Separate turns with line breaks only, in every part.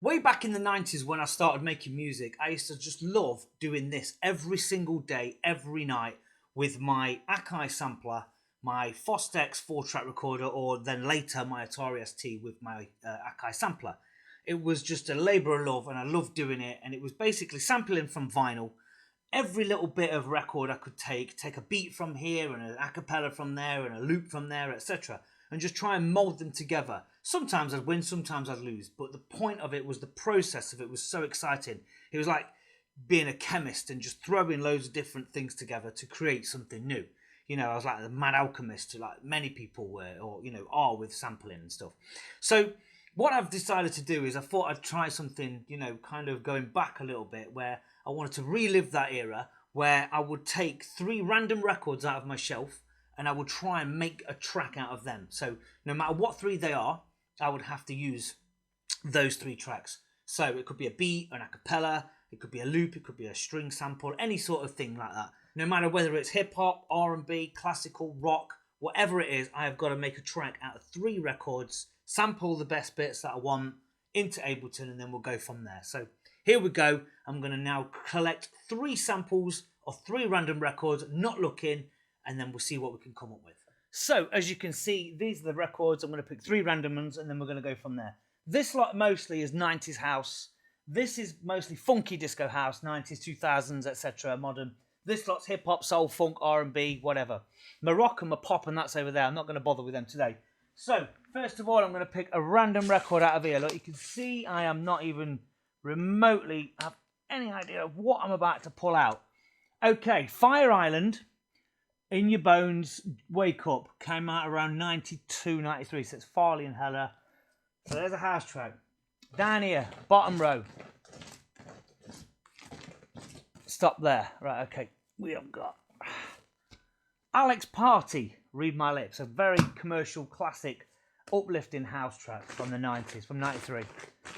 Way back in the 90s when I started making music, I used to just love doing this every single day, every night with my Akai sampler, my Fostex 4-track recorder, or then later my Atari ST with my Akai sampler. It was just a labour of love and I loved doing it, and it was basically sampling from vinyl. Every little bit of record I could take a beat from here and an a cappella from there and a loop from there, etc. and just try and mould them together. Sometimes I'd win, sometimes I'd lose, but the point of it was the process of it was so exciting. It was like being a chemist and just throwing loads of different things together to create something new. You know, I was like the mad alchemist, like many people were, or, you know, are with sampling and stuff. So what I've decided to do is I thought I'd try something, you know, kind of going back a little bit, where I wanted to relive that era where I would take 3 random records out of my shelf and I would try and make a track out of them. So no matter what 3 they are, I would have to use those 3 tracks. So it could be a beat, an a cappella, it could be a loop, it could be a string sample, any sort of thing like that. No matter whether it's hip hop, R&B, classical, rock, whatever it is, I have got to make a track out of 3 records, sample the best bits that I want into Ableton, and then we'll go from there. So here we go. I'm going to now collect 3 samples of 3 random records, not looking, and then we'll see what we can come up with. So as you can see, these are the records. I'm going to pick 3 random ones, and then we're going to go from there. This lot mostly is 90s house. This is mostly funky disco house, 90s, 2000s, etc., modern. This lot's hip hop, soul, funk, R&B, whatever. My rock and my pop, and that's over there. I'm not going to bother with them today. So first of all, I'm going to pick a random record out of here. Look, you can see I am not even remotely have any idea of what I'm about to pull out. Okay, Fire Island, In Your Bones, Wake Up, came out around 92, 93, so it's Farley and Heller. So there's a house track. Down here, bottom row. Stop there. Right, okay. We have got Alex Party, Read My Lips, a very commercial, classic, uplifting house track from the 90s, from 93.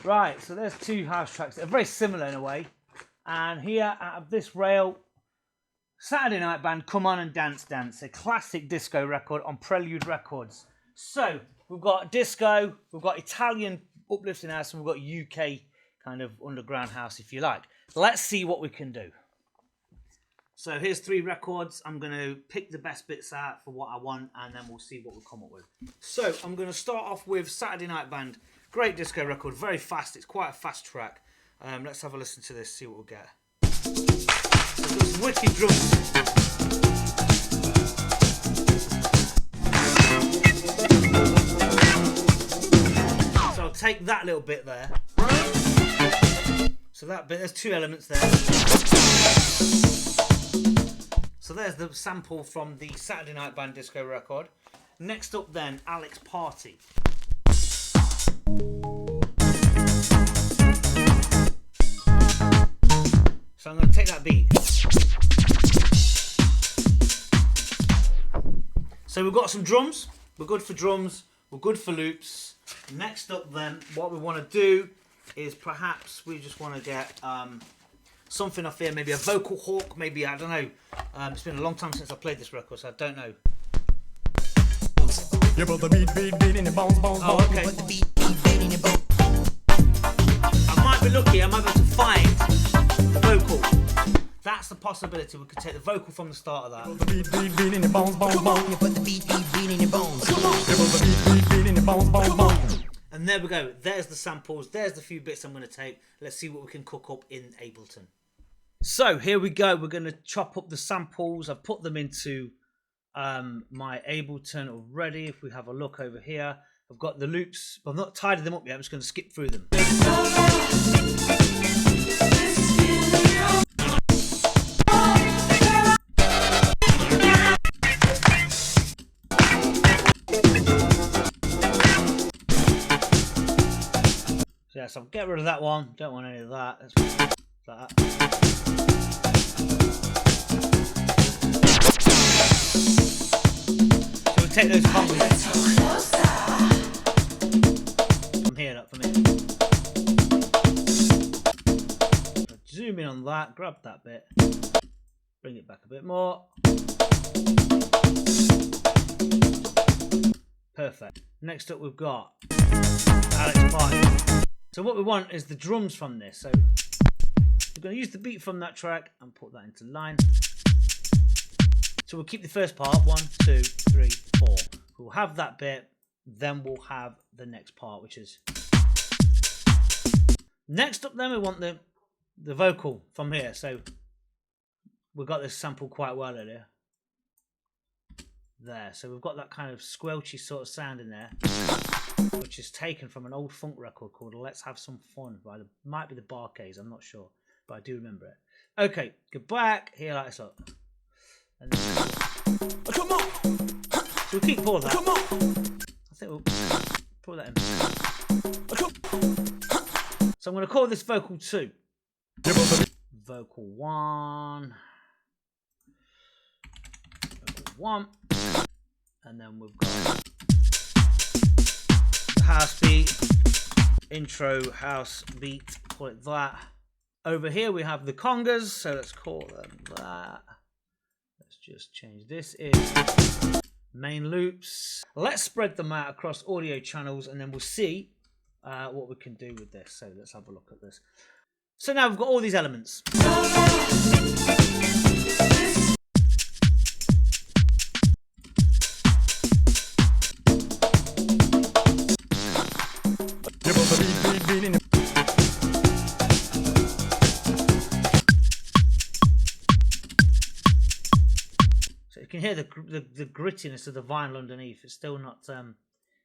Right, so there's 2 house tracks that are very similar in a way. And here, out of this rail, Saturday Night Band, Come On and Dance Dance, a classic disco record on Prelude Records. So, we've got disco, we've got Italian uplifting house, and we've got UK kind of underground house, if you like. Let's see what we can do. So here's 3 records. I'm going to pick the best bits out for what I want, and then we'll see what we'll come up with. So I'm going to start off with Saturday Night Band. Great disco record, very fast. It's quite a fast track. Let's have a listen to this, see what we'll get. So there's wicked drums. So I'll take that little bit there. So that bit, there's 2 elements there. So there's the sample from the Saturday Night Band disco record. Next up then, Alex Party. So I'm going to take that beat. So we've got some drums. We're good for drums. We're good for loops. Next up then, what we want to do is perhaps we just want to get something off here, maybe a vocal hawk, maybe, I don't know. It's been a long time since I played this record, so I don't know. Oh, okay. I might be lucky, I might be able to find the vocal. That's the possibility. We could take the vocal from the start of that. And there we go. There's the samples. There's the few bits I'm going to take. Let's see what we can cook up in Ableton. So here we go. We're going to chop up the samples. I've put them into my Ableton already. If we have a look over here, I've got the loops. I've not tidied them up yet. I'm just going to skip through them. Yeah, so I'll get rid of that one. Don't want any of that. Let's put that. So we'll take those combos from here, not from here. So zoom in on that, grab that bit, bring it back a bit more. Perfect. Next up we've got Alex Party. So what we want is the drums from this. So we're going to use the beat from that track and put that into line. So we'll keep the first part, 1, 2, 3, 4. We'll have that bit, then we'll have the next part, which is... Next up then we want the vocal from here. So we've got this sample quite well earlier. There, so we've got that kind of squelchy sort of sound in there, which is taken from an old funk record called Let's Have Some Fun by might be the Barcades, I'm not sure, but I do remember it. Okay, go back, here like this up. And then, come on! So we'll keep all that. Come on! I think we'll put that in. So I'm going to call this vocal 2. Vocal 1. Vocal 1. And then we've got the house beat, intro house beat, call it that. Over here we have the congas, so let's call them that. Let's just change this is main loops. Let's spread them out across audio channels and then we'll see what we can do with this. So let's have a look at this. So now we've got all these elements. So you can hear the grittiness of the vinyl underneath. It's still not,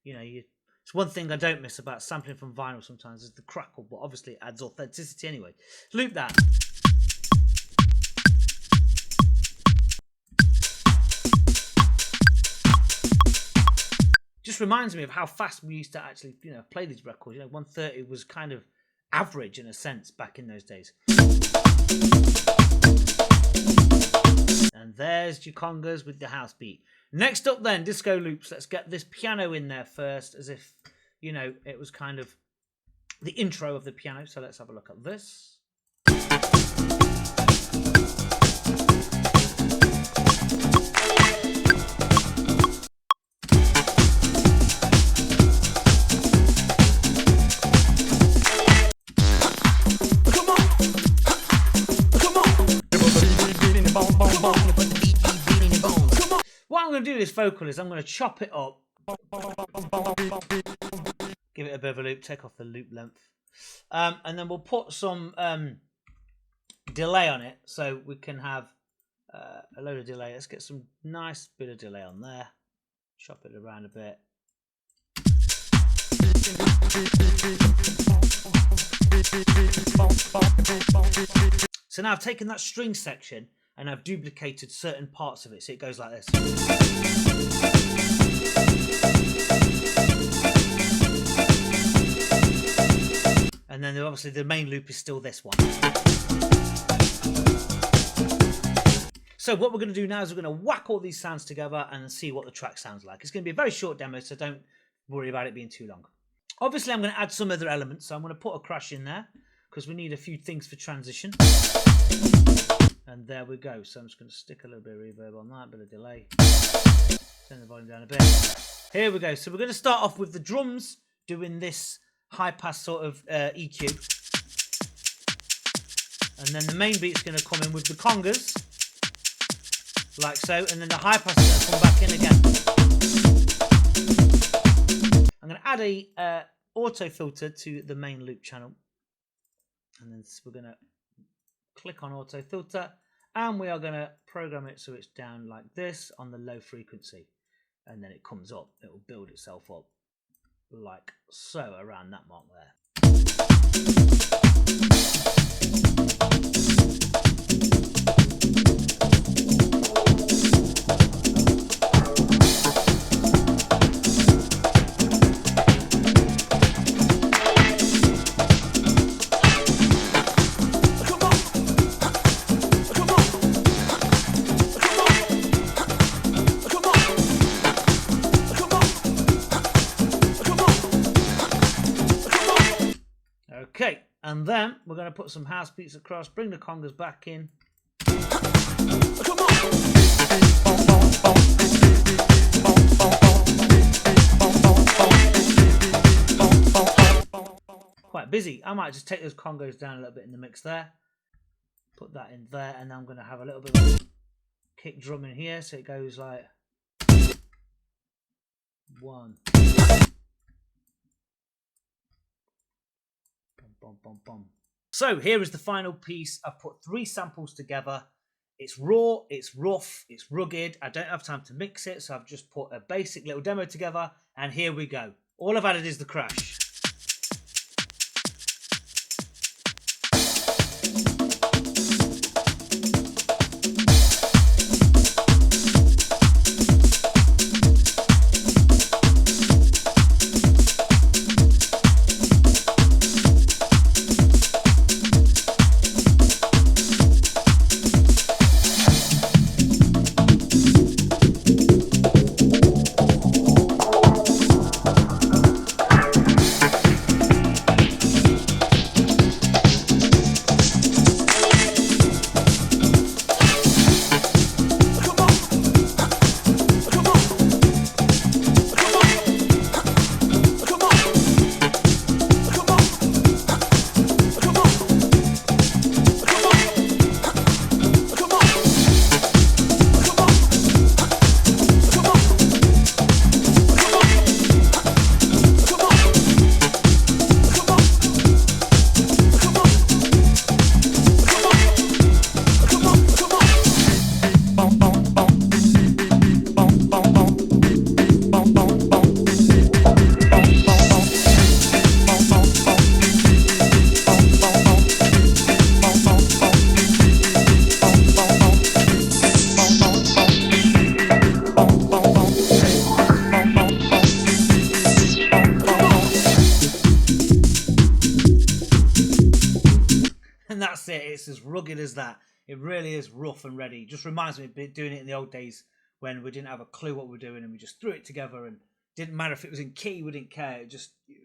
you know, it's one thing I don't miss about sampling from vinyl sometimes is the crackle, but obviously it adds authenticity anyway. Loop that. Just reminds me of how fast we used to actually, you know, play these records. You know, 130 was kind of average in a sense back in those days. And there's your congas with the house beat. Next up then, disco loops. Let's get this piano in there first, as if, you know, it was kind of the intro of the piano. So let's have a look at this. What I'm going to do this vocal is I'm going to chop it up, give it a bit of a loop, take off the loop length, and then we'll put some delay on it so we can have a load of delay. Let's get some nice bit of delay on there, chop it around a bit. So now I've taken that string section and I've duplicated certain parts of it, so it goes like this. And then obviously the main loop is still this one. So what we're going to do now is we're going to whack all these sounds together and see what the track sounds like. It's going to be a very short demo, so don't worry about it being too long. Obviously I'm going to add some other elements, so I'm going to put a crash in there because we need a few things for transition. And there we go. So I'm just going to stick a little bit of reverb on that, a bit of delay. Turn the volume down a bit. Here we go. So we're going to start off with the drums doing this high pass sort of EQ. And then the main beat's going to come in with the congas, like so. And then the high pass is going to come back in again. I'm going to add a auto filter to the main loop channel. And then we're going to click on auto filter and we are going to program it so it's down like this on the low frequency, and then it comes up, it will build itself up like so around that mark there. Okay, and then we're going to put some house beats across, bring the congas back in. Quite that busy. I might just take those congos down a little bit in the mix there. Put that in there, and then I'm going to have a little bit of a kick drum in here, so it goes like 1. Bum, bum, bum, bum. So here is the final piece. I've put 3 samples together. It's raw, it's rough, it's rugged. I don't have time to mix it, so I've just put a basic little demo together, and here we go. All I've added is the crash. And that's it. It's as rugged as that. It really is rough and ready. Just reminds me of doing it in the old days when we didn't have a clue what we were doing and we just threw it together, and didn't matter if it was in key, we didn't care. It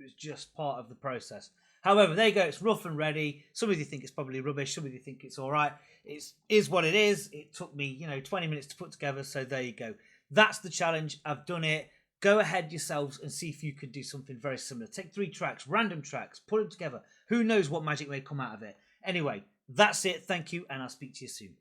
was just part of the process. However, there you go. It's rough and ready. Some of you think it's probably rubbish. Some of you think it's all right. It is what it is. It took me, 20 minutes to put together. So there you go. That's the challenge. I've done it. Go ahead yourselves and see if you could do something very similar. Take 3 tracks, random tracks, put them together. Who knows what magic may come out of it. Anyway, that's it. Thank you, and I'll speak to you soon.